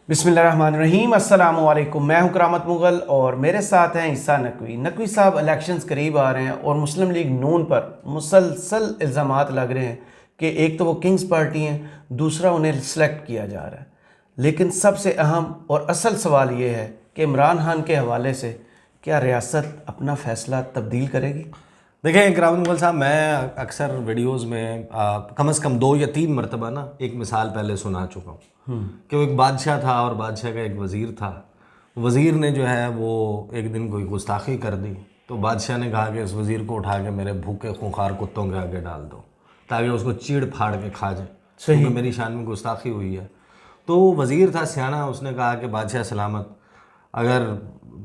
बिस्मिल्लाहिर्रहमानिर्रहीम, अस्सलाम वालेकुम। मैं हूं करामत मुगल और मेरे साथ हैं ईसा नकवी। नकवी साहब, इलेक्शंस करीब आ रहे हैं और मुस्लिम लीग नून पर मुसलसल इल्ज़ामात लग रहे हैं कि एक तो वो किंग्स पार्टी हैं, दूसरा उन्हें सिलेक्ट किया जा रहा है। लेकिन सबसे अहम और असल सवाल ये है कि इमरान खान के हवाले से क्या रियासत अपना फ़ैसला तब्दील करेगी? देखें करामत मुगल साहब, मैं अक्सर वीडियोस में कम से कम 2 या 3 मरतबा ना एक मिसाल पहले सुना चुका हूँ कि वो एक बादशाह था और बादशाह का एक वज़ीर था। वज़ीर ने जो है वो एक दिन कोई गुस्ताखी कर दी, तो बादशाह ने कहा कि इस वज़ीर को उठा के मेरे भूखे खूंखार कुत्तों के आगे डाल दो ताकि उसको चीड़ फाड़ के खा जाए, क्योंकि मेरी शान में गुस्ताखी हुई है। तो वज़ीर था सियाना, उसने कहा कि बादशाह सलामत, अगर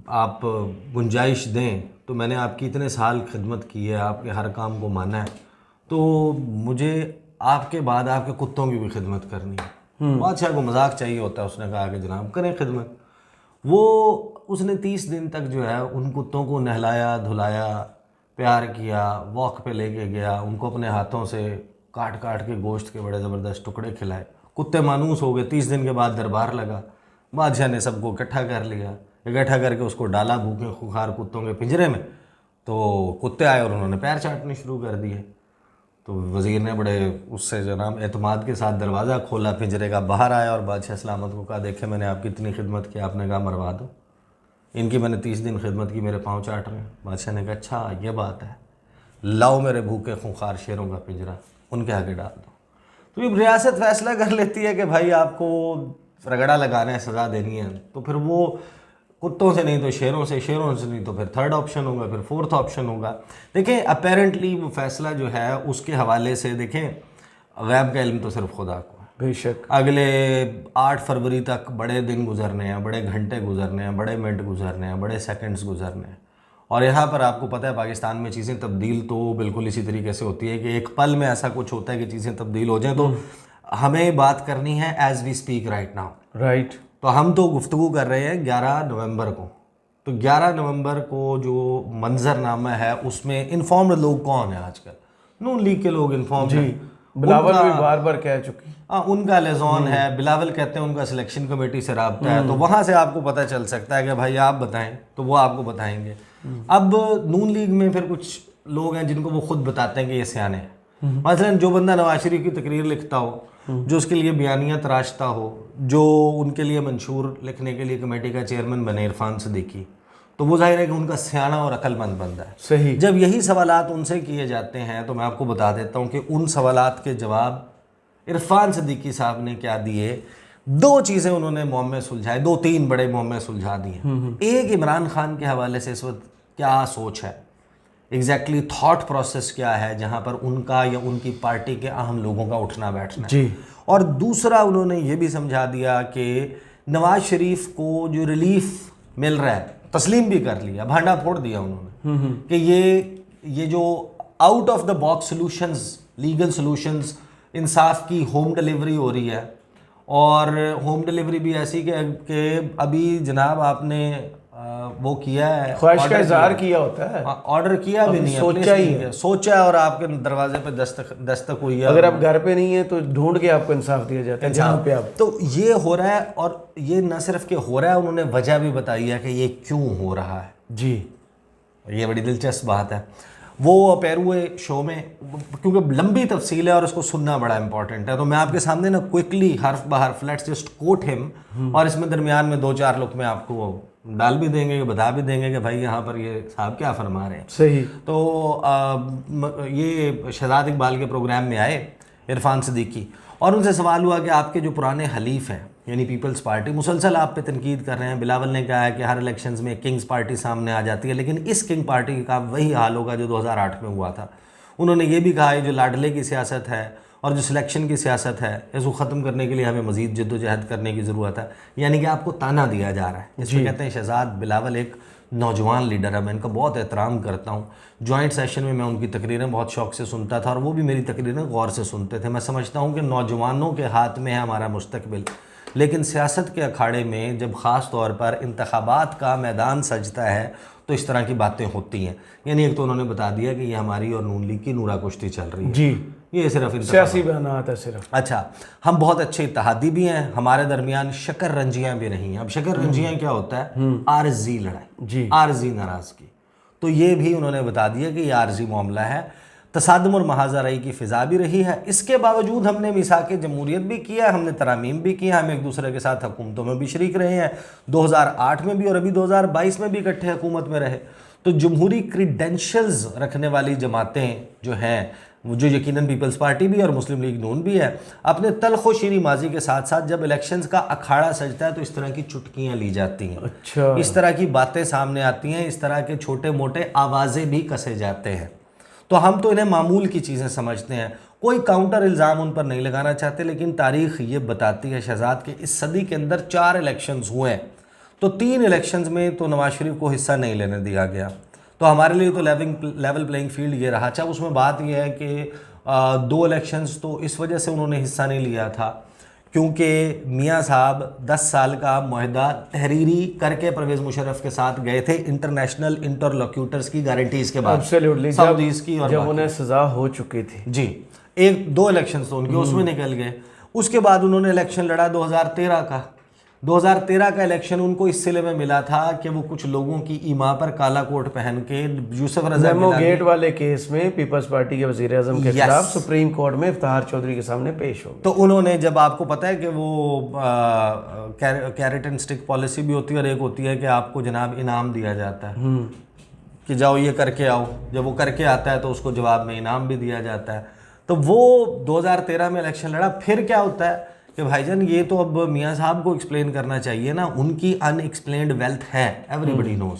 आप गुंजाइश दें तो मैंने आपकी इतने साल खिदमत की है, आपके हर काम को माना है, तो मुझे आपके बाद आपके कुत्तों की भी खिदमत करनी है। बादशाह को मजाक चाहिए होता है, उसने कहा कि जनाब करें खिदमत। वो उसने 30 दिन तक जो है उन कुत्तों को नहलाया धुलाया, प्यार किया, वॉक पे लेके गया, उनको अपने हाथों से काट काट के गोश्त के बड़े ज़बरदस्त टुकड़े खिलाए। कुत्ते मानूस हो गए। 30 दिन के बाद दरबार लगा, बादशाह ने सबको इकट्ठा कर लिया, इकट्ठा करके उसको डाला भूखे खुखार कुत्तों के पिंजरे में। तो कुत्ते आए और उन्होंने पैर चाटने शुरू कर दिए। तो वज़ीर ने बड़े उससे जनाब एतमाद के साथ दरवाज़ा खोला पिंजरे का, बाहर आया और बादशाह सलामत को कहा, देखे मैंने आपकी इतनी खिदमत की, आपने कहा मरवा दो, इनकी मैंने 30 दिन खिदमत की, मेरे पाँव चाट रहे हैं। बादशाह ने कहा अच्छा ये बात है, लाओ मेरे भूखे खूंखार शेरों का पिंजरा, उनके आगे डाल दो। तो ये रियासत फैसला कर लेती है कि भाई आपको रगड़ा लगाना है, सज़ा देनी है, तो फिर वो कुत्तों से नहीं तो शेरों से, शेरों से नहीं तो फिर थर्ड ऑप्शन होगा, फिर फोर्थ ऑप्शन होगा। देखें अपेरेंटली वो फैसला जो है उसके हवाले से देखें, गैब का इल्म तो सिर्फ खुदा को है। बेशक अगले 8 फरवरी तक बड़े दिन गुजरने हैं, बड़े घंटे गुजरने हैं, बड़े मिनट गुजरने हैं, बड़े सेकंड्स गुजरने हैं। और यहाँ पर आपको पता है पाकिस्तान में चीज़ें तब्दील तो बिल्कुल इसी तरीके से होती है कि एक पल में ऐसा कुछ होता है कि चीज़ें तब्दील हो जाएं। तो हमें बात करनी है as we speak right now. Right. तो हम तो गुफ्तगू कर रहे हैं 11 नवंबर को। तो 11 नवंबर को जो मंजरनामा है उसमें इन्फॉर्म्ड लोग कौन है आजकल? नून लीग के लोग इन्फॉर्म्ड जी, हैं। बिलावल भी बार बार कह चुकी। उनका लेजॉन है, बिलावल कहते हैं उनका सिलेक्शन कमेटी से रब्ता है, तो वहाँ से आपको पता चल सकता है कि भाई आप बताएं, तो वो आपको बताएंगे। अब नून लीग में फिर कुछ लोग हैं जिनको वो खुद बताते हैं कि ये सियाने हैं। मसलन जो बंदा नवाज शरीफ की तकरीर लिखता हो, जो उसके लिए बयानियाँ तराशता हो, जो उनके लिए मंशूर लिखने के लिए कमेटी का चेयरमैन बने इरफान सदीकी, तो वो जाहिर है कि उनका सियाना और अक्लमंद बंदा है। सही। जब यही सवालात उनसे किए जाते हैं तो मैं आपको बता देता हूँ कि उन सवालात के जवाब इरफान सदीकी साहब ने क्या दिए। 2 चीज़ें उन्होंने मुअम्मे में सुलझाए, 2-3 बड़े मुअम्मे में सुलझा दिए। एक, इमरान खान के हवाले से इस वक्त क्या सोच है, एग्जैक्टली थॉट प्रोसेस क्या है जहाँ पर उनका या उनकी पार्टी के अहम लोगों का उठना बैठना जी। है। और दूसरा, उन्होंने ये भी समझा दिया कि नवाज शरीफ को जो रिलीफ मिल रहा है, तस्लीम भी कर लिया, भांडा फोड़ दिया उन्होंने कि ये जो out of the box solutions, legal solutions, इंसाफ की होम डिलीवरी हो रही है। और होम डिलीवरी भी ऐसी कि अभी जनाब आपने वो किया है, ख्वाहिश का इजहार किया होता है, ऑर्डर किया भी नहीं है, सोचा ही है, सोचा है और आपके दरवाजे पे दस्तक हुई है। अगर आप घर पे नहीं है तो ढूंढ के आपको इंसाफ दिया जाता है जहाँ पे आप। तो ये हो रहा है, और ये न सिर्फ कि हो रहा है, उन्होंने वजह भी बताई है कि ये क्यों हो रहा है। जी, ये बड़ी दिलचस्प बात है। वो पैरुए शो में, क्योंकि लंबी तफसील है और उसको सुनना बड़ा इंपॉर्टेंट है, तो मैं आपके सामने ना क्विकली हर्फ बहर्फ लेट्स जस्ट कोट हिम, और इसमें दरमियान में 2-4 लोग में आपको डाल भी देंगे, बता भी देंगे कि भाई यहाँ पर ये साहब क्या फरमा रहे हैं। सही। तो ये शहजाद इकबाल के प्रोग्राम में आए इरफान सदीकी, और उनसे सवाल हुआ कि आपके जो पुराने हलीफ हैं यानी पीपल्स पार्टी मुसलसल आप पे तनकीद कर रहे हैं। बिलावल ने कहा है कि हर इलेक्शंस में किंग्स पार्टी सामने आ जाती है, लेकिन इस किंग पार्टी का वही हाल होगा जो 2008 में हुआ था। उन्होंने ये भी कहा है जो लाडले की सियासत है और जो सिलेक्शन की सियासत है, इसको ख़त्म करने के लिए हमें मज़ीद जद्दोजहद करने की ज़रूरत है। यानी कि आपको ताना दिया जा रहा है। इसमें कहते हैं शहजाद बिलावल एक नौजवान लीडर है, मैं इनका बहुत एहतराम करता हूँ। जॉइंट सेशन में मैं उनकी तकरीरें बहुत शौक़ से सुनता था और वो भी मेरी तकरीरें गौर से सुनते थे। मैं समझता हूँ कि नौजवानों के हाथ में है हमारा मुस्तकबिल। लेकिन सियासत के अखाड़े में जब ख़ास तौर पर इंतखाबात का मैदान सजता है तो इस तरह की बातें होती हैं। यानी एक तो उन्होंने बता दिया कि ये हमारी और नून लीग की नूरा कुश्ती चल रही है जी, ये सिर्फ सियासी बयानात है सिर्फ। अच्छा, हम बहुत अच्छे इत्तेहादी भी हैं, हमारे दरमियान शक्कर रंजियां भी नहीं हैं। अब शक्कर रंजियां क्या होता है? आरजी लड़ाई, जी, आरजी नाराज़गी। तो ये भी उन्होंने बता दिया कि ये आरजी मामला है। तसादुम और महाजराई की फ़िज़ा भी रही है। इसके बावजूद हमने मिसाक जमहूरियत भी किया, हमने तरामीम भी किया, हम एक दूसरे के साथ हुकूमतों में भी शरीक रहे हैं, 2008 में भी और अभी 2022 में भी इकट्ठे हुकूमत में रहे। तो जमहूरी क्रीडेंशियल्स रखने वाली जमातें जो हैं, जो यकीनन पीपल्स पार्टी भी और मुस्लिम लीग नून भी है, अपने तल्ख़ व शीरी माजी के साथ साथ जब इलेक्शंस का अखाड़ा सजता है तो इस तरह की चुटकियाँ ली जाती हैं। अच्छा, इस तरह की बातें सामने आती हैं, इस तरह के छोटे मोटे आवाज़ें भी कसे जाते हैं। तो हम तो इन्हें मामूल की चीज़ें समझते हैं, कोई काउंटर इल्ज़ाम उन पर नहीं लगाना चाहते। लेकिन तारीख़ ये बताती है शहजाद कि इस सदी के अंदर 4 इलेक्शंस हुए हैं, तो 3 इलेक्शंस में तो नवाज शरीफ को हिस्सा नहीं लेने दिया गया। तो हमारे लिए तो लेवल प्लेइंग फील्ड ये रहा। अच्छा, उसमें बात यह है कि 2 इलेक्शंस तो इस वजह से उन्होंने हिस्सा नहीं लिया था क्योंकि मियाँ साहब 10 साल का मुआहदा तहरीरी करके परवेज़ मुशर्रफ के साथ गए थे इंटरनेशनल इंटरलोक्यूटर्स की गारंटीज़ के बाद, एब्सोल्युटली, सऊदीज़ की और जब उन्हें सज़ा हो चुकी थी। जी, 1-2 इलेक्शंस तो उनके उसमें निकल गए। उसके बाद उन्होंने इलेक्शन लड़ा 2013 का। 2013 का इलेक्शन उनको इस सिले में मिला था कि वो कुछ लोगों की ईमा पर काला कोट पहन के यूसुफ रज़ा मेमो गेट वाले केस में पीपल्स पार्टी के वज़ीर आज़म के Yes. खिलाफ सुप्रीम कोर्ट में इफ्तार चौधरी के सामने पेश हो गए। तो उन्होंने, जब आपको पता है कि वो कैरेट एंड स्टिक पॉलिसी भी होती है और एक होती है कि आपको जनाब इनाम दिया जाता है कि जाओ ये करके आओ, जब वो करके आता है तो उसको जवाब में इनाम भी दिया जाता है। तो वो 2013 में इलेक्शन लड़ा। फिर क्या होता है कि भाईजान ये तो अब मियाँ साहब को एक्सप्लेन करना चाहिए ना, उनकी अनएक्सप्लेन्ड वेल्थ है, एवरीबडी नोज।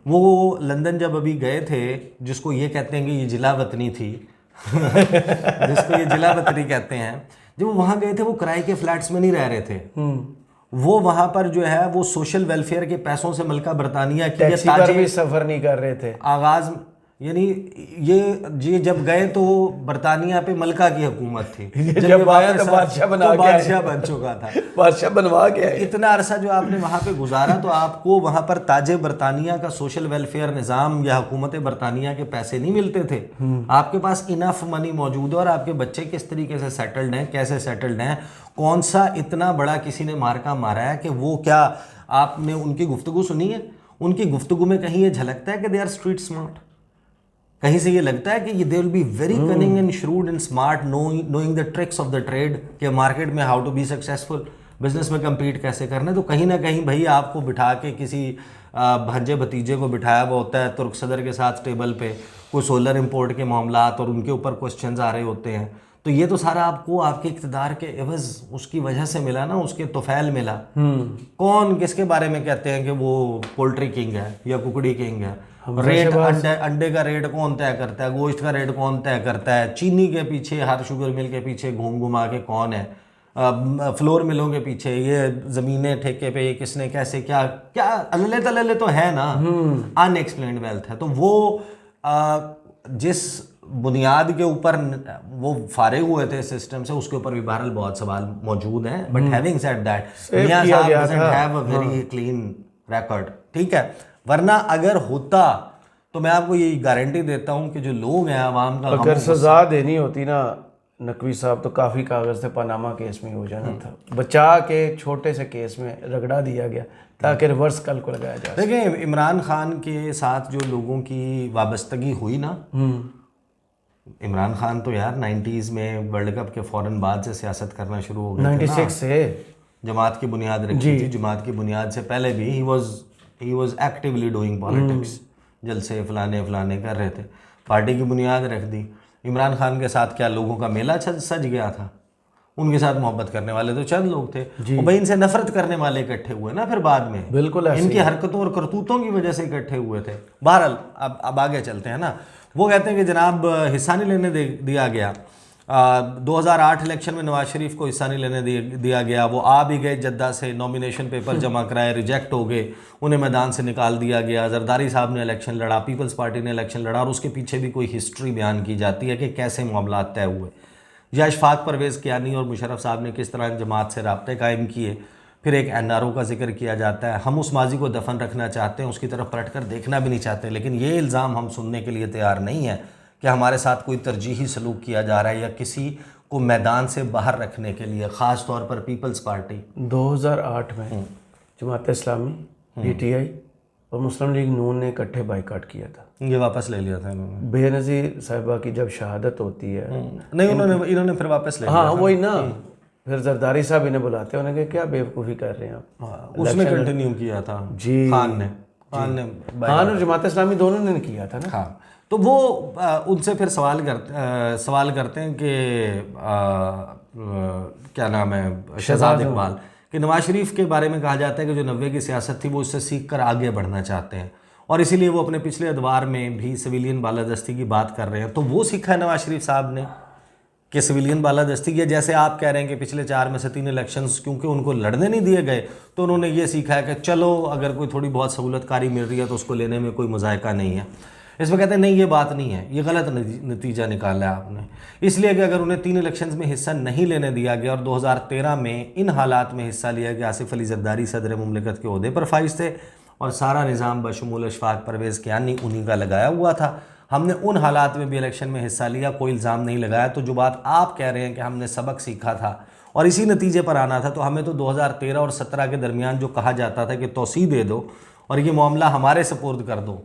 वो लंदन जब अभी गए थे, जिसको ये कहते हैं कि ये जिला वतनी थी जिसको ये जिला वतनी कहते हैं, जब वो वहाँ गए थे वो किराए के फ्लैट्स में नहीं रह रहे थे। वो वहाँ पर जो है वो सोशल वेलफेयर के पैसों से मलका बरतानिया की टैक्सी पर भी सफ़र नहीं कर रहे थे आगाज, यानी ये जब गए तो बरतानिया पे मलका की हुकूमत थी, जब आया तो बादशाह बन चुका था, बादशाह बनवा के आए। इतना अरसा जो आपने वहाँ पे गुजारा तो आपको वहाँ पर ताजे बरतानिया का सोशल वेलफेयर निज़ाम या हुकूमत बरतानिया के पैसे नहीं मिलते थे। आपके पास इनफ मनी मौजूद है और आपके बच्चे किस तरीके से सेटल्ड हैं, कैसे सेटल्ड हैं, कौन सा इतना बड़ा किसी ने मार्का मारा है कि वो, क्या आपने उनकी गुफ्तगू सुनी है? उनकी गुफ्तगू में कहीं ये झलकता है कि दे आर स्ट्रीट स्मार्ट? कहीं से ये लगता है कि ये they will be very cunning and shrewd and smart, knowing the tricks of the trade, कि मार्केट में how to be successful, business में compete कैसे करना है? तो कहीं ना कहीं भाई आपको बिठा के किसी भांजे भतीजे को बिठाया हुआ होता है तुर्क सदर के साथ टेबल पे, कोई सोलर इंपोर्ट के मामलात और उनके ऊपर क्वेश्चंस आ रहे होते हैं। तो ये तो सारा आपको आपके इक़्तिदार के एवज़ उसकी वजह से मिला ना, उसके तोफैल मिला। कौन किसके बारे में कहते हैं कि वो पोल्ट्री किंग है या कुकड़ी किंग है? रेट अंडे का रेट कौन तय करता है? गोश्त का रेट कौन तय करता है? चीनी के पीछे, हर शुगर मिल के पीछे घूम घुमा के कौन है? फ्लोर मिलों के पीछे ये ज़मीनें ठेके पे ये किसने कैसे क्या क्या अल्ले तल्ले तो है ना, अनएक्सप्लेन्ड वेल्थ है। तो वो जिस बुनियाद के ऊपर वो फारिग हुए थे सिस्टम से, उसके ऊपर भी बहरहाल बहुत सवाल मौजूद हैं। बट हैविंग सेड दैट, मियां साहब doesn't have a very clean record, ठीक है? वरना अगर होता तो मैं आपको ये गारंटी देता हूँ कि जो लोग हैं आवाम का, अगर सजा देनी होती ना नकवी साहब, तो काफ़ी कागज़ थे, पनामा केस में हो जाना था। बचा के छोटे से केस में रगड़ा दिया गया ताकि रिवर्स कल को लगाया जाए। देखिए, इमरान खान के साथ जो लोगों की वाबस्तगी हुई ना, इमरान खान तो यार 90s में वर्ल्ड कप के फ़ौरन बाद से सियासत करना शुरू हो गया 96 से जमात की बुनियाद रखी थी। जमात की बुनियाद से पहले भी he was actively doing politics, जलसे फलाने कर रहे थे, पार्टी की बुनियाद रख दी। इमरान खान के साथ क्या लोगों का मेला सज गया था? उनके साथ मोहब्बत करने वाले तो चंद लोग थे, और भाई इनसे नफरत करने वाले इकट्ठे हुए ना फिर बाद में, बिल्कुल इनकी हरकतों और करतूतों की वजह से इकट्ठे हुए थे। बहरहाल अब आगे चलते हैं ना। वो कहते हैं कि जनाब हिस्सा नहीं लेने दिया गया। 2008 इलेक्शन में नवाज शरीफ को हिस्सा नहीं लेने दिया गया। वो आ भी गए जद्दा से, नॉमिनेशन पेपर जमा कराए, रिजेक्ट हो गए, उन्हें मैदान से निकाल दिया गया। जरदारी साहब ने इलेक्शन लड़ा, पीपल्स पार्टी ने इलेक्शन लड़ा, और उसके पीछे भी कोई हिस्ट्री बयान की जाती है कि कैसे मामला तय हुए। या इशफाक परवेज़ कियानी और मुशर्रफ साहब ने किस तरह जमात से राब्ते कायम किए, फिर एक NRO का जिक्र किया जाता है। हम उस माजी को दफन रखना चाहते हैं, उसकी तरफ पलट कर देखना भी नहीं चाहते, लेकिन ये इल्ज़ाम हम सुनने के लिए तैयार नहीं है कि हमारे साथ कोई तरजीही सलूक किया जा रहा है या किसी को मैदान से बाहर रखने के लिए, ख़ास तौर पर पीपल्स पार्टी 2008 में जमात इस्लामी, PTI और मुस्लिम लीग नून ने इकट्ठे बाइकाट किया था। ये वापस ले लिया था इन्होंने। बेनज़ीर साहिबा की जब शहादत होती है, नहीं इन्होंने फिर वापस ले लिया। हाँ वही ना, फिर जरदारी साहब इन्हें बुलाते हैं, उन्होंने कहा क्या बेवकूफ़ी कर रहे हैं आप। उसने कंटिन्यू किया था जी, खान ने खान और जमात इस्लामी दोनों ने किया था ना। हाँ, तो वो उनसे फिर सवाल करते हैं कि क्या नाम है, शहजाद इकबाल, कि नवाज शरीफ के बारे में कहा जाता है कि जो 90 की सियासत थी वो उससे सीख कर आगे बढ़ना चाहते हैं और इसीलिए वो अपने पिछले अदवार में भी सिविलियन बालादस्ती की बात कर रहे हैं। तो वो सीखा है नवाज शरीफ साहब ने कि सिविलियन बालादस्ती की, जैसे आप कह रहे हैं कि पिछले 4 में से 3 इलेक्शंस क्योंकि उनको लड़ने नहीं दिए गए तो उन्होंने ये सीखा है कि चलो अगर कोई थोड़ी बहुत सहूलतकारी मिल रही है तो उसको लेने में कोई मुज़ायका नहीं है। इसमें कहते हैं नहीं, ये बात नहीं है, ये गलत नतीजा निकाला है आपने, इसलिए कि अगर उन्हें 3 इलेक्शंस में हिस्सा नहीं लेने दिया गया और 2013 में इन हालात में हिस्सा लिया कि आसिफ अली जरदारी सदर मुमलिकत के ओहदे पर फाइज थे और सारा निज़ाम बशमूल इशफाक परवेज़ कियानी उन्हीं का लगाया हुआ था, हमने उन हालात में भी इलेक्शन में हिस्सा लिया, कोई इल्ज़ाम नहीं लगाया। तो जो बात आप कह रहे हैं कि हमने सबक सीखा था और इसी नतीजे पर आना था, तो हमें तो 2013 और 17 के दरमियान जो कहा जाता था कि तौसीह दे दो और ये मामला हमारे सपुर्द कर दो,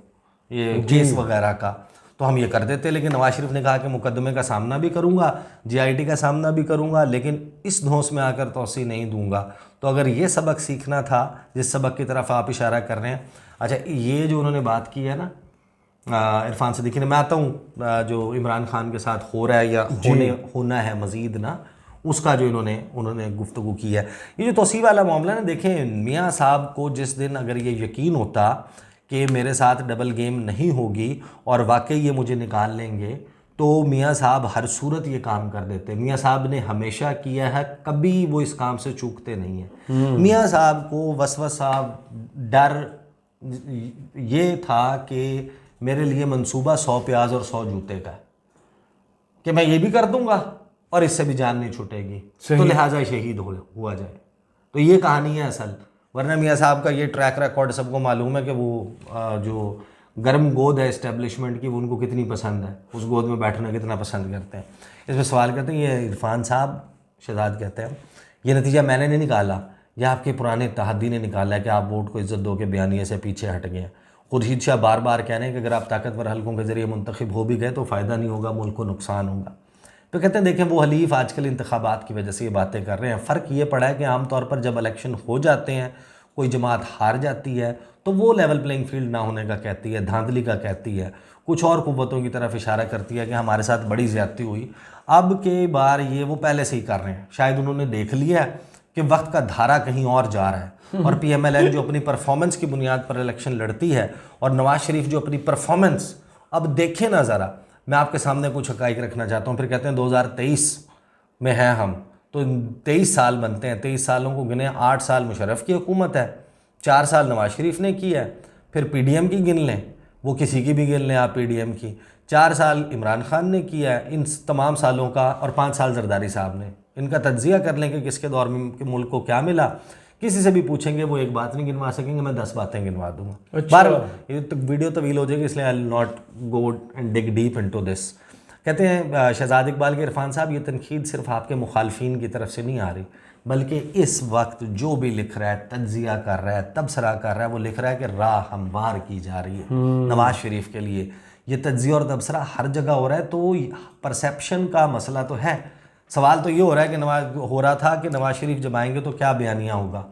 ये केस वगैरह का, तो हम ये कर देते। लेकिन नवाज शरीफ ने कहा कि मुकदमे का सामना भी करूँगा, GIT का सामना भी करूँगा, लेकिन इस धौंस में आकर तौसीह नहीं दूंगा। तो अगर ये सबक सीखना था जिस सबक की तरफ आप इशारा कर रहे हैं, अच्छा ये जो उन्होंने बात की है ना इरफान सिद्दीकी ने, मैं आता हूँ जो इमरान खान के साथ हो रहा है या होना है मज़ीद ना, उसका जो उन्होंने गुफ्तगू की है, ये जो तौसीह वाला मामला ना, देखें मियाँ साहब को जिस दिन अगर ये यकीन होता कि मेरे साथ डबल गेम नहीं होगी और वाकई ये मुझे निकाल लेंगे, तो मियाँ साहब हर सूरत ये काम कर देते। मियाँ साहब ने हमेशा किया है, कभी वो इस काम से चूकते नहीं हैं। मियाँ साहब को वसवसा डर ये था कि मेरे लिए मंसूबा 100 प्याज और 100 जूते का, कि मैं ये भी कर दूंगा और इससे भी जान नहीं छूटेगी, तो लिहाजा शहीद हुआ जाए। तो ये कहानी है असल, वरना मियाँ साहब का ये ट्रैक रिकॉर्ड सबको मालूम है कि वो जो गर्म गोद है इस्टेब्लिशमेंट की, वो उनको कितनी पसंद है, उस गोद में बैठना कितना पसंद करते हैं। इसमें सवाल करते हैं, ये इरफान साहब शहजाद कहते हैं ये नतीजा मैंने नहीं निकाला, यह आपके पुराने इत्तेहादी ने निकाला है कि आप वोट को इज्जत दो के बयानिए से पीछे हट गए। खुर्शीद शाह बार बार कह रहे हैं कि अगर आप ताकतवर हलकों के ज़रिए मुंतखब हो भी गए तो फ़ायदा नहीं होगा, मुल्क को नुकसान होगा। तो कहते हैं देखें वो हलीफ आजकल इंतखाबात की वजह से ये बातें कर रहे हैं। फ़र्क ये पड़ा है कि आमतौर पर जब इलेक्शन हो जाते हैं, कोई जमात हार जाती है तो वो लेवल प्लेइंग फील्ड ना होने का कहती है, धांधली का कहती है, कुछ और कुव्वतों की तरफ इशारा करती है कि हमारे साथ बड़ी ज़्यादती हुई। अब के बार ये वो पहले से ही कर रहे हैं, शायद उन्होंने देख लिया कि वक्त का धारा कहीं और जा रहा है और PMLN जो अपनी परफॉर्मेंस की बुनियाद पर इलेक्शन लड़ती है और नवाज शरीफ जो अपनी परफॉर्मेंस, अब देखें ना ज़रा, मैं आपके सामने कुछ हक़ाइक़ रखना चाहता हूँ। फिर कहते हैं 2023 में हैं हम, तो 23 साल बनते हैं, 23 सालों को गिने, 8 साल मुशर्रफ की हुकूमत है, 4 साल नवाज शरीफ ने की है, फिर PDM की गिन लें, वो किसी की भी गिन लें आप PDM की, 4 साल इमरान खान ने किया है, इन तमाम सालों का, और 5 साल जरदारी साहब ने, इनका तज्जिया कर लें कि किसके दौर में कि मुल्क को क्या मिला। किसी से भी पूछेंगे वो एक बात नहीं गिनवा सकेंगे, मैं 10 बातें गिनवा दूंगा। अच्छा। ये तो वीडियो तवील हो जाएगी, इसलिए I will not go and dig deep into this. कहते हैं शहजाद इकबाल के इरफान साहब, ये तनकीद सिर्फ आपके मुखालफिन की तरफ से नहीं आ रही, बल्कि इस वक्त जो भी लिख रहा है, तज्जिया कर रहा है, तबसरा कर रहा है, वो लिख रहा है कि राह हमवार की जा रही है नवाज शरीफ के लिए। ये तज्जिया और तबसरा हर जगह हो रहा है, तो परसेप्शन का मसला तो है। सवाल तो ये हो रहा है कि नवाज शरीफ जब आएंगे तो क्या बयानिया होगा।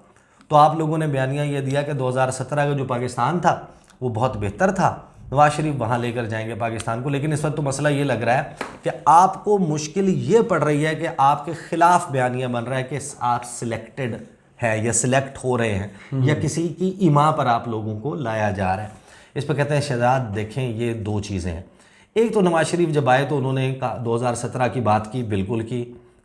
तो आप लोगों ने बयानिया ये दिया कि 2017 का जो पाकिस्तान था वो बहुत बेहतर था, नवाज शरीफ वहाँ लेकर जाएंगे पाकिस्तान को। लेकिन इस वक्त तो मसला ये लग रहा है कि आपको मुश्किल ये पड़ रही है कि आपके ख़िलाफ़ बयानिया बन रहा है कि आप सिलेक्टेड है या सिलेक्ट हो रहे हैं या किसी की ईमा पर आप लोगों को लाया जा रहा है। इस पर कहते हैं शहजाद देखें ये 2 चीज़ें हैं। एक तो नवाज शरीफ जब आए तो उन्होंने 2017 की बात की, बिल्कुल की।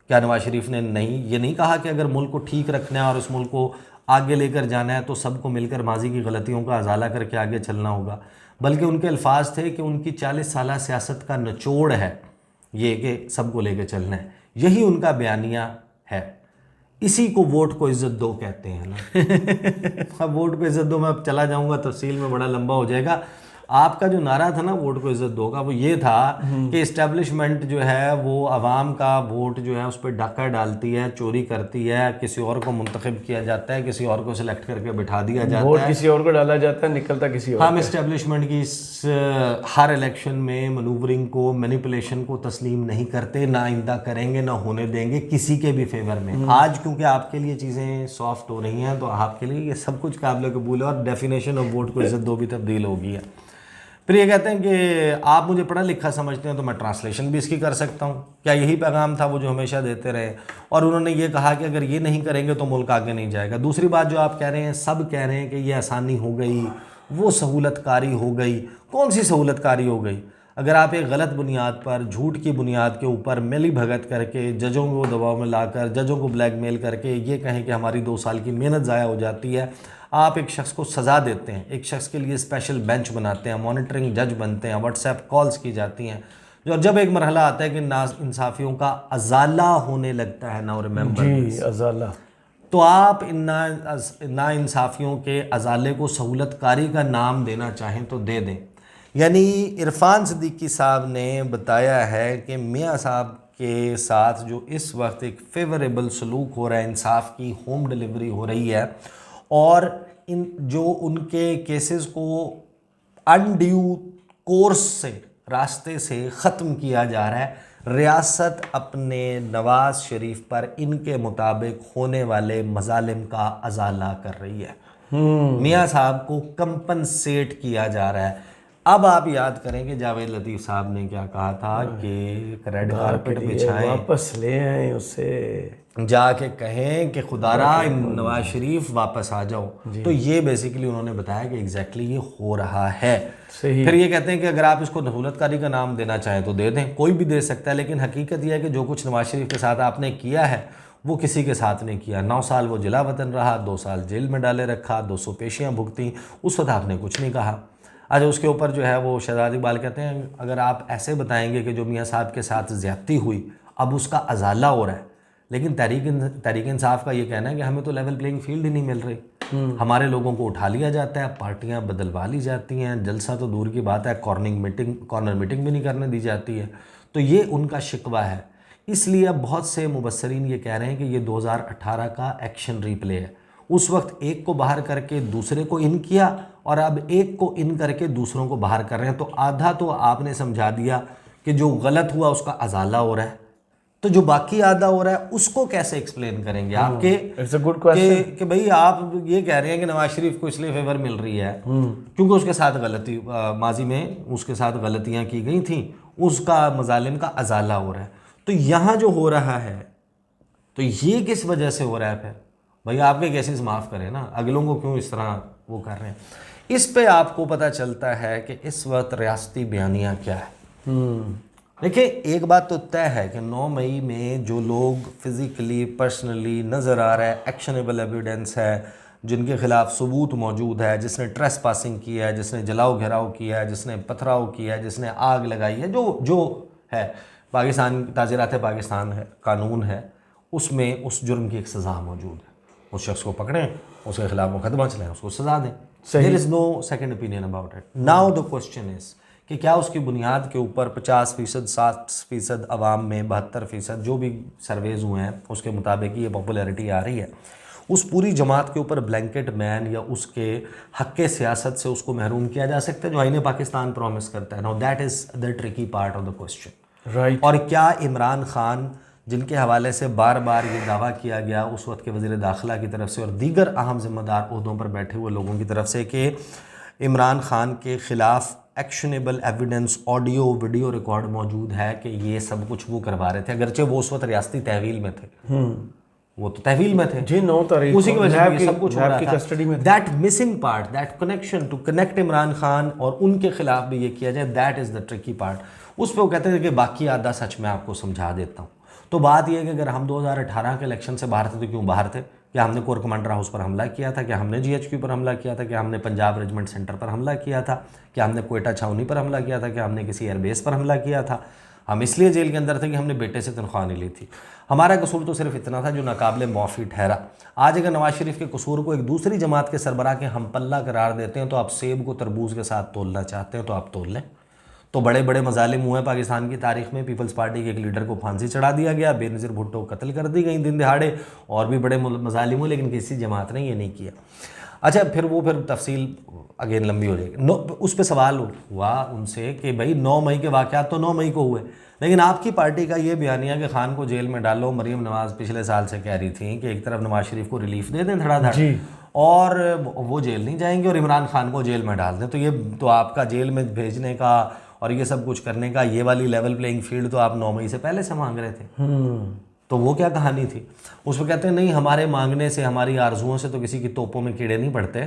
क्या नवाज शरीफ ने ये नहीं कहा कि अगर मुल्क को ठीक रखना है और उस मुल्क को आगे लेकर जाना है तो सबको मिलकर माजी की गलतियों का अजाला करके आगे चलना होगा, बल्कि उनके अल्फाज थे कि उनकी 40 साल सियासत का निचोड़ है ये कि सबको लेकर चलना है। यही उनका बयानिया है। इसी को वोट को इज्जत दो कहते हैं ना। अब वोट को इज्जत दो, मैं अब चला जाऊंगा तफसील में, बड़ा लंबा हो जाएगा। आपका जो नारा था ना वोट को इज्जत दो का, वो ये था कि इस्टेब्लिशमेंट जो है वो आवाम का वोट जो है उस पर डाका डालती है, चोरी करती है, किसी और को मुंतखब किया जाता है, किसी और को सिलेक्ट करके बिठा दिया जाता वोट है, किसी और को डाला जाता है, निकलता किसी और। हम इस्टेब्लिशमेंट की इस हर इलेक्शन में मनूवरिंग को, मैनिपुलेशन को तस्लीम नहीं करते, ना आइंदा करेंगे, ना होने देंगे किसी के भी फेवर में। आज क्योंकि आपके लिए चीज़ें सॉफ्ट हो रही हैं तो आपके लिए ये सब कुछ काबिल कबूल है और डेफिनेशन ऑफ वोट को इज्जत दो भी तब्दील हो गई है। फिर ये कहते हैं कि आप मुझे पढ़ा लिखा समझते हैं तो मैं ट्रांसलेशन भी इसकी कर सकता हूँ। क्या यही पैगाम था वो जो हमेशा देते रहे? और उन्होंने ये कहा कि अगर ये नहीं करेंगे तो मुल्क आगे नहीं जाएगा। दूसरी बात जो आप कह रहे हैं, सब कह रहे हैं कि ये आसानी हो गई, वो सहूलतकारी हो गई। कौन सी सहूलतकारी हो गई? अगर आप एक गलत बुनियाद पर, झूठ की बुनियाद के ऊपर मिली भगत करके, जजों को दबाव में लाकर, जजों को ब्लैकमेल करके ये कहें कि हमारी 2 साल की मेहनत ज़ाया हो जाती है, आप एक शख्स को सज़ा देते हैं, एक शख्स के लिए स्पेशल बेंच बनाते हैं, मॉनिटरिंग जज बनते हैं, व्हाट्सएप कॉल्स की जाती हैं, और जब एक मरहला आता है कि नाइंसाफ़ियों का अजाला होने लगता है, ना रिमेंबर जी, अजाला, तो आप इन नाइंसाफ़ियों के अजाले को सहूलतकारी का नाम देना चाहें तो दे दें। यानी इरफान सिद्दीकी साहब ने बताया है कि मियाँ साहब के साथ जो इस वक्त एक फेवरेबल सलूक हो रहा है, इंसाफ की होम डिलीवरी हो रही है, और इन जो उनके केसेस को अनड्यू कोर्स से, रास्ते से ख़त्म किया जा रहा है। रियासत अपने नवाज शरीफ पर इनके मुताबिक होने वाले मजालिम का अजाला कर रही है। मियाँ साहब को कंपनसेट किया जा रहा है। अब आप याद करें कि जावेद लतीफ़ साहब ने क्या कहा था कि रेड कारपेट बिछाएं, वापस ले आए उसे, जाके कहें कि खुदारा नवाज शरीफ वापस आ जाओ। तो ये बेसिकली उन्होंने बताया कि एग्जैक्टली ये हो रहा है। सही। फिर ये कहते हैं कि अगर आप इसको सहूलतकारी का नाम देना चाहें तो दे दें, कोई भी दे सकता है, लेकिन हकीकत यह है कि जो कुछ नवाज शरीफ के साथ आपने किया है वो किसी के साथ नहीं किया। 9 साल वो जिला वतन रहा, 2 साल जेल में डाले रखा, 200 पेशियाँ भुगती, उस वक्त आपने कुछ नहीं कहा। आज उसके ऊपर जो है वो शहजाद इकबाल कहते हैं अगर आप ऐसे बताएंगे कि जो मियाँ साहब के साथ ज़्यादती हुई अब उसका अजाला हो रहा है, लेकिन तहरीक इंसाफ का ये कहना है कि हमें तो लेवल प्लेइंग फील्ड ही नहीं मिल रही, हमारे लोगों को उठा लिया जाता है, पार्टियां बदलवा ली जाती हैं, जलसा तो दूर की बात है, कॉर्नर मीटिंग भी नहीं करने दी जाती है। तो ये उनका शिकवा है। इसलिए अब बहुत से मुबस्सरीन ये कह रहे हैं कि ये 2018 का एक्शन रिप्ले है। उस वक्त एक को बाहर करके दूसरे को इन किया और अब एक को इन करके दूसरों को बाहर कर रहे हैं। तो आधा तो आपने समझा दिया कि जो गलत हुआ उसका अजाला हो रहा है, तो जो बाकी आधा हो रहा है उसको कैसे एक्सप्लेन करेंगे आपके? इट्स अ गुड क्वेश्चन कि भाई आप ये कह रहे हैं कि नवाज शरीफ को इसलिए फेवर मिल रही है क्योंकि उसके साथ गलती, माजी में उसके साथ गलतियां की गई थी, उसका मजालिम का अजाला हो रहा है। तो यहाँ जो हो रहा है तो ये किस वजह से हो रहा है? फिर भाई आपके केसेस माफ़ करें ना, अगलों को क्यों इस तरह वो कर रहे हैं? इस पे आपको पता चलता है कि इस वक्त रियासती बयानिया क्या है। देखिए एक बात तो तय है कि 9 मई में जो लोग फिज़िकली पर्सनली नज़र आ रहा है, एक्शनेबल एविडेंस है, जिनके खिलाफ सबूत मौजूद है, जिसने ट्रेस पासिंग किया है, जिसने जलाओ घेराव किया है, जिसने पथराव किया है, जिसने आग लगाई है, जो है पाकिस्तान ताज़ीरात पाकिस्तान है, कानून है, उसमें उस जुर्म की एक सज़ा मौजूद है। उस शख्स को पकड़ें, उसके खिलाफ मुकदमा चलाएं, उसको सज़ा दें। There is no second opinion about it. Now the question is कि क्या उसकी बुनियाद के ऊपर 50%, 60% अवाम में 72% जो भी सर्वेज हुए हैं उसके मुताबिक ये पॉपुलैरिटी आ रही है, उस पूरी जमात के ऊपर ब्लैंकेट मैन या उसके हक़ सियासत से उसको महरूम किया जा सकता है जो आईने पाकिस्तान प्रॉमिस करता है। Now that is the tricky part of the question, right. और क्या इमरान खान जिनके हवाले से बार बार ये दावा किया गया उस वक्त के वज़ीर दाखिला की तरफ से और दीगर अहम ज़िम्मेदार ओहदों पर बैठे हुए लोगों की तरफ से कि इमरान खान के ख़िलाफ़ actionable evidence, audio video record मौजूद है कि ये सब कुछ वो करवा रहे थे, अगरचे वो उस वक्त रियासती तहवील में थे, वो तो तहवील में थे जी, 9 तारीख उसी की वजह से सब कुछ हो रहा था। कस्टडी में that missing part, that connection to connect Imran Khan और उनके खिलाफ भी ये किया जाए, that is the tricky part. उस पर वो कहते थे कि बाकी आधा सच मैं आपको समझा देता हूँ। तो बात यह है कि अगर हम 2018 के इलेक्शन से बाहर थे तो क्यों बाहर थे? क्या हमने कोर कमांडर हाउस पर हमला किया था? क्या हमने GHQ पर हमला किया था? क्या हमने पंजाब रेजिमेंट सेंटर पर हमला किया था? क्या हमने कोयटा छावनी पर हमला किया था? क्या हमने किसी एयरबेस पर हमला किया था? हम इसलिए जेल के अंदर थे कि हमने बेटे से तनख्वाह नहीं ली थी। हमारा कसूर तो सिर्फ इतना था जो नाकाबिले माफ़ी ठहरा। आज अगर नवाज शरीफ के कसूर को एक दूसरी जमात के सरबराह के हम पल्ला करार देते हैं तो आप सेब को तरबूज के साथ तोलना चाहते हैं तो आप तोल लें। तो बड़े बड़े मजालिम हुए पाकिस्तान की तारीख में। पीपल्स पार्टी के एक लीडर को फांसी चढ़ा दिया गया, बेनज़ीर भुट्टो को कत्ल कर दी गई दिन दिहाड़े, और भी बड़े मजालिम हुए, लेकिन किसी जमात ने ये नहीं किया। अच्छा, फिर तफसील अगेन लंबी हो जाएगी। उस पर सवाल हुआ उनसे कि भाई 9 मई के वाक़यात तो 9 मई को हुए, लेकिन आपकी पार्टी का ये बयानिया कि खान को जेल में डालो, मरीम नवाज़ पिछले साल से कह रही थी कि एक तरफ नवाज शरीफ को रिलीफ दे दें धड़ाधड़ और वो जेल नहीं जाएंगे और इमरान खान को जेल में डाल दें, तो ये तो आपका जेल में भेजने का और ये सब कुछ करने का ये वाली लेवल प्लेइंग फील्ड तो आप 9 मई से पहले से मांग रहे थे। तो वो क्या कहानी थी? उस पर कहते हैं नहीं, हमारे मांगने से, हमारी आरजुओं से तो किसी की तोपों में कीड़े नहीं पड़ते,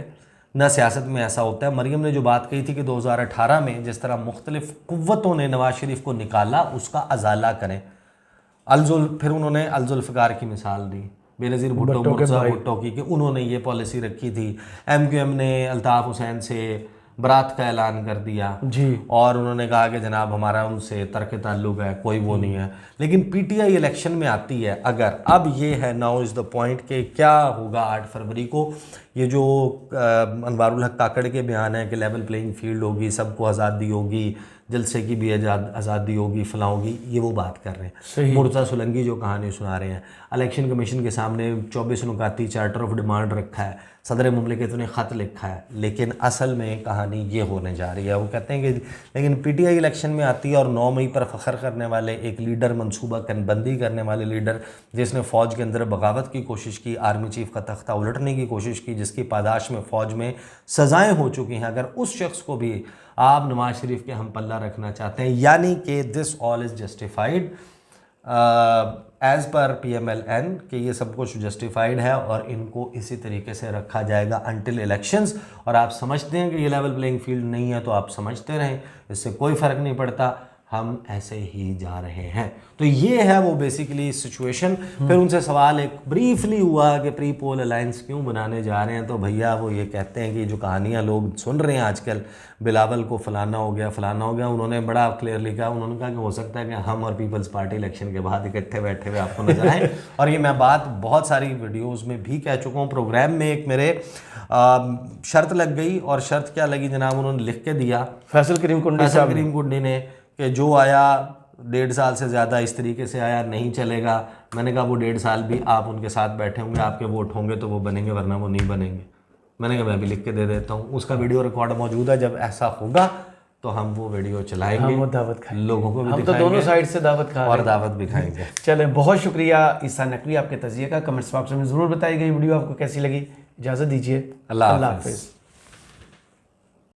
ना सियासत में ऐसा होता है। मरीम ने जो बात कही थी कि 2018 में जिस तरह मुख्तलिफ कुव्वतों ने नवाज शरीफ को निकाला, उसका अजाला करें। फिर उन्होंने अलजुल्फ़िकार की मिसाल दी, बेनज़ीर भुट्टो मुर्तज़ा भुट्टो की, कि उन्होंने ये पॉलिसी रखी थी। MQM ने अल्ताफ़ हुसैन से बरात का ऐलान कर दिया जी, और उन्होंने कहा कि जनाब हमारा उनसे तर्क ताल्लुक़ है, कोई वो नहीं है। लेकिन PTI इलेक्शन में आती है अगर, अब ये है नाउ इज़ द पॉइंट कि क्या होगा 8 फरवरी को। ये जो अनवारुल हक काकड़ के बयान है कि लेवल प्लेइंग फील्ड होगी, सबको आज़ादी होगी, जलसे की भी आज़ादी होगी, फलां होगी, ये वो बात कर रहे हैं। मुर्तज़ा सोलंकी जो कहानी सुना रहे हैं, इलेक्शन कमीशन के सामने 24 नुकाती चार्टर ऑफ डिमांड रखा है, सदर मुमलिकत ने ख़त लिखा है, लेकिन असल में कहानी ये होने जा रही है। वो कहते हैं कि लेकिन PTI इलेक्शन में आती है और 9 मई पर फ़ख्र करने वाले एक लीडर, मनसूबा बंदी करने वाले लीडर, जिसने फ़ौज के अंदर बगावत की कोशिश की, आर्मी चीफ का तख्ता उलटने की कोशिश की, जिसकी पादाश में फ़ौज में सज़ाएँ हो चुकी हैं, अगर उस शख्स को भी आप नवाज शरीफ के हम पल्ला रखना चाहते हैं, यानी कि this all is justified as per PMLN कि ये सब कुछ जस्टिफाइड है और इनको इसी तरीके से रखा जाएगा अनटिल इलेक्शंस। और आप समझते हैं कि ये लेवल प्लेइंग फील्ड नहीं है तो आप समझते रहें, इससे कोई फ़र्क नहीं पड़ता, हम ऐसे ही जा रहे हैं। तो ये है वो बेसिकली सिचुएशन। फिर उनसे सवाल एक ब्रीफली हुआ कि प्री पोल अलायंस क्यों बनाने जा रहे हैं, तो भैया वो ये कहते हैं कि जो कहानियाँ लोग सुन रहे हैं आजकल, बिलावल को फलाना हो गया फलाना हो गया, उन्होंने बड़ा क्लियरली कहा, उन्होंने कहा कि हो सकता है कि हम और पीपल्स पार्टी इलेक्शन के बाद इकट्ठे बैठे हुए आपको नजर आए। और ये मैं बात बहुत सारी वीडियोज़ में भी कह चुका हूँ। प्रोग्राम में एक मेरे शर्त लग गई, और शर्त क्या लगी जनाब, उन्होंने लिख के दिया फैसल करीम कुंडी ने कि जो आया 1.5 साल से ज़्यादा इस तरीके से आया नहीं चलेगा। मैंने कहा वो 1.5 साल भी आप उनके साथ बैठे होंगे, आपके वोट होंगे तो वो बनेंगे, वरना वो नहीं बनेंगे। मैंने कहा मैं भी लिख के दे देता हूँ, उसका वीडियो रिकॉर्ड मौजूद है। जब ऐसा होगा तो हम वो वीडियो चलाएंगे, हम दावत खाएंगे, लोगों को भी हम तो दोनों साइड से दावत खा और दावत भी खाएंगे। चलें, बहुत शुक्रिया ईसा नकवी आपके तज़िये का। कमेंट्स बॉक्स में ज़रूर बताइए वीडियो आपको कैसी लगी। इजाज़त दीजिए, अल्लाह हाफ़िज़।